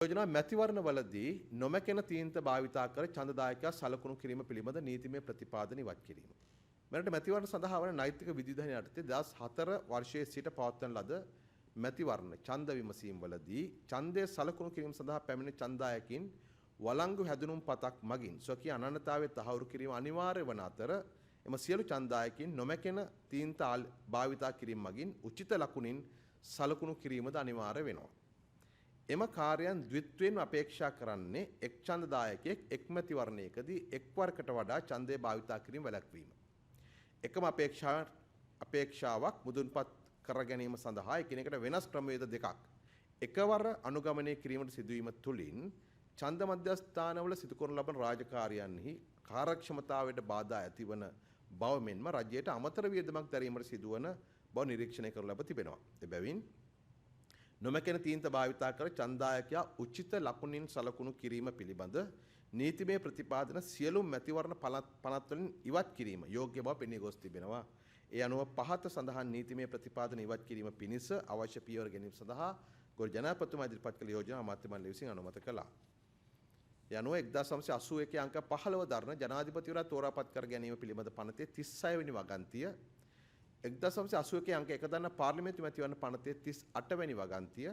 යෝජනා මැතිවරණවලදී නොමැකෙන තීන්ත භාවිතා කර ඡන්දදායකයා සලකුණු කිරීම පිළිබඳ නීතිමය ප්‍රතිපාදන ඉවත් කිරීම. මෙරට මැතිවරණ සඳහා වන නෛතික විධිවිධාන යටතේ 2004 වර්ෂයේ සිට පවත්වන ලද මැතිවරණ ඡන්ද විමසීම්වලදී ඡන්දයේ සලකුණු කිරීම සඳහා පැමිණි ඡන්දායකින් වළංගු හැඳුනුම් පතක් මගින් ස්වකීය අනන්‍යතාවයේ තහවුරු කිරීම අනිවාර්ය වන අතර එම සියලු ඡන්දායකින් නොමැකෙන තීන්ත භාවිතා කිරීම මගින් උචිත ලකුණින් සලකුණු කිරීමද අනිවාර්ය වෙනවා. එම කාර්යයන් ද්විත්වයෙන්ම අපේක්ෂා කරන්නේ එක් ඡන්දදායකයෙක් එක් මැතිවරණයකදී එක් වරකට වඩා ඡන්දය භාවිතා කිරීම වැළැක්වීම. එකම අපේක්ෂාවක් මුදුන්පත් කර ගැනීම සඳහා එකිනෙකට වෙනස් ක්‍රමවේද දෙකක් එකවර අනුගමනය කිරීමට සිදුවීම තුළින් ඡන්ද මධ්‍යස්ථානවල සිදු කරන ලබන රාජකාරියන්හි කාර්යක්ෂමතාවයට බාධා ඇතිවන බව මෙන්ම රජයට අමතර වියදමක් දැරීමට සිදුවන බව නිරීක්ෂණය කරනු ලැබ තිබෙනවා. එබැවින් නොමැකෙන තීන්ත භාවිතා කර ඡන්දායකයා උචිත ලකුණින් සලකුණු කිරීම පිළිබඳ නීතිමය ප්‍රතිපාදන සියලු මැතිවරණ පළාත් වලින් ඉවත් කිරීම යෝග්‍ය බව පෙනී ගොස් තිබෙනවා. ඒ අනුව පහත සඳහන් නීතිමය ප්‍රතිපාදන ඉවත් කිරීම පිණිස අවශ්‍ය පියවර ගැනීම සඳහා ගොඩ ජනාධිපතිතුමා ඉදිරිපත් කළ යෝජනා අමාත්‍ය මණ්ඩලය විසින් අනුමත කළා. ඒ අනුව 1981 අංක 15 දරන ජනාධිපතිවරයා තෝරාපත් කර ගැනීම පිළිබඳ පනතේ 36 වෙනි වගන්තිය 1981 අංක 1 දරන පාර්ලිමේන්තු මැතිවරණ පනතේ 38 වෙනි වගන්තිය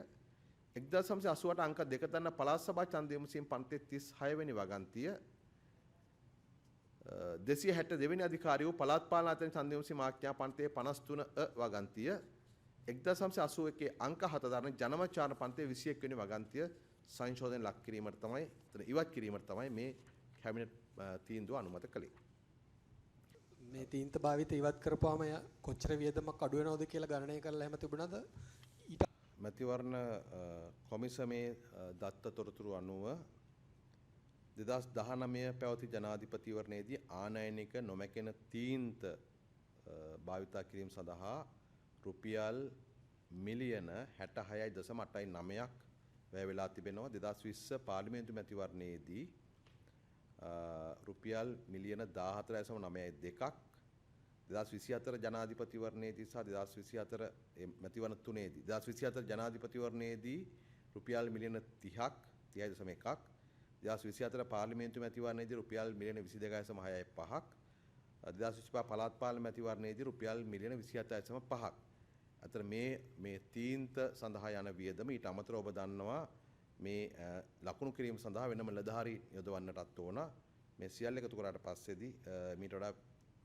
1988 අංක 2 දරන පළාත් සභා ඡන්ද විමසීම් පනතේ 36 වෙනි වගන්තිය 262 වෙනි අධිකාරිය වූ පළාත් පාලන ආයතන ඡන්ද විමසීම් ආඥා පනතේ 53 වගන්තිය 1981 අංක 7 දරන ජනමචාරණ පනතේ 21 වෙනි වගන්තිය සංශෝධන ලක් කිරීමට තමයි ඉවත් කිරීමට තමයි මේ කැබිනට් තීන්දුව අනුමත කළේ. මේ තීන්ත භාවිත ඉවත් කරපුවාම කොච්චර වියදමක් අඩු වෙනවද කියලා ගණනය කරලා එහෙම තිබුණාද? මැතිවරණ කොමිසමේ දත්ත තොරතුරු අනුව 2019 පැවති ජනාධිපතිවරණයේදී ආනයනික නොමැකෙන තීන්ත භාවිතා කිරීම සඳහා රුපියල් මිලියන 66.89ක් වැය වෙලා තිබෙනවා. 2020 පාර්ලිමේන්තු මැතිවරණයේදී රුපියල් මිලියන 14.92ක් 2024 ජනාධිපතිවරණයේදී සහ 2024 මැතිවරණ තුනේදී 2024 ජනාධිපතිවරණයේදී රුපියල් මිලියන 30ක් 30.1ක් 2024 පාර්ලිමේන්තු මැතිවරණයේදී රුපියල් මිලියන 22.65ක් 2025 පළාත් පාලන මැතිවරණයේදී රුපියල් මිලියන 27.5ක් අතර මේ තීන්ත සඳහා යන වියදම ඊට අමතරව ඔබ දන්නවා මේ ලකුණු කිරීම සඳහා වෙනම නිලධාරි යොදවන්නටත් ඕන. මේ සියල්ල එකතු කරාට පස්සේදී මීට වඩා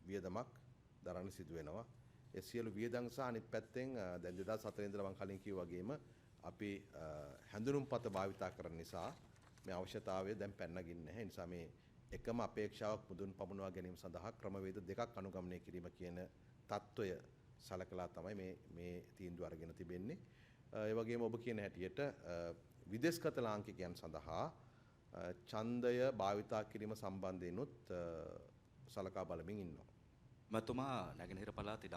වියදමක් දරන්න සිදු වෙනවා. ඒ සියලු වියදම් සහ අනිත් පැත්තෙන් දැන් 2004 ඉඳලා මම කලින් කිව්වා වගේම අපි හැඳුනුම්පත භාවිතා කරන නිසා මේ අවශ්‍යතාවය දැන් පැන නගින්නේ නැහැ. ඒ නිසා මේ එකම අපේක්ෂාවක් මුදුන් පමුණවා ගැනීම සඳහා ක්‍රමවේද දෙකක් අනුගමනය කිරීම කියන తত্ত্বය සලකලා තමයි මේ තීන්දුව අරගෙන තිබෙන්නේ. ඒ වගේම ඔබ කියන හැටියට විදේශගත ලාංකිකයන් සඳහා ඡන්දය භාවිතා කිරීම සම්බන්ධයෙන්ුත් සලකා බලමින් ඉන්නවා. මතුමා නැගෙනහිර පළාතේ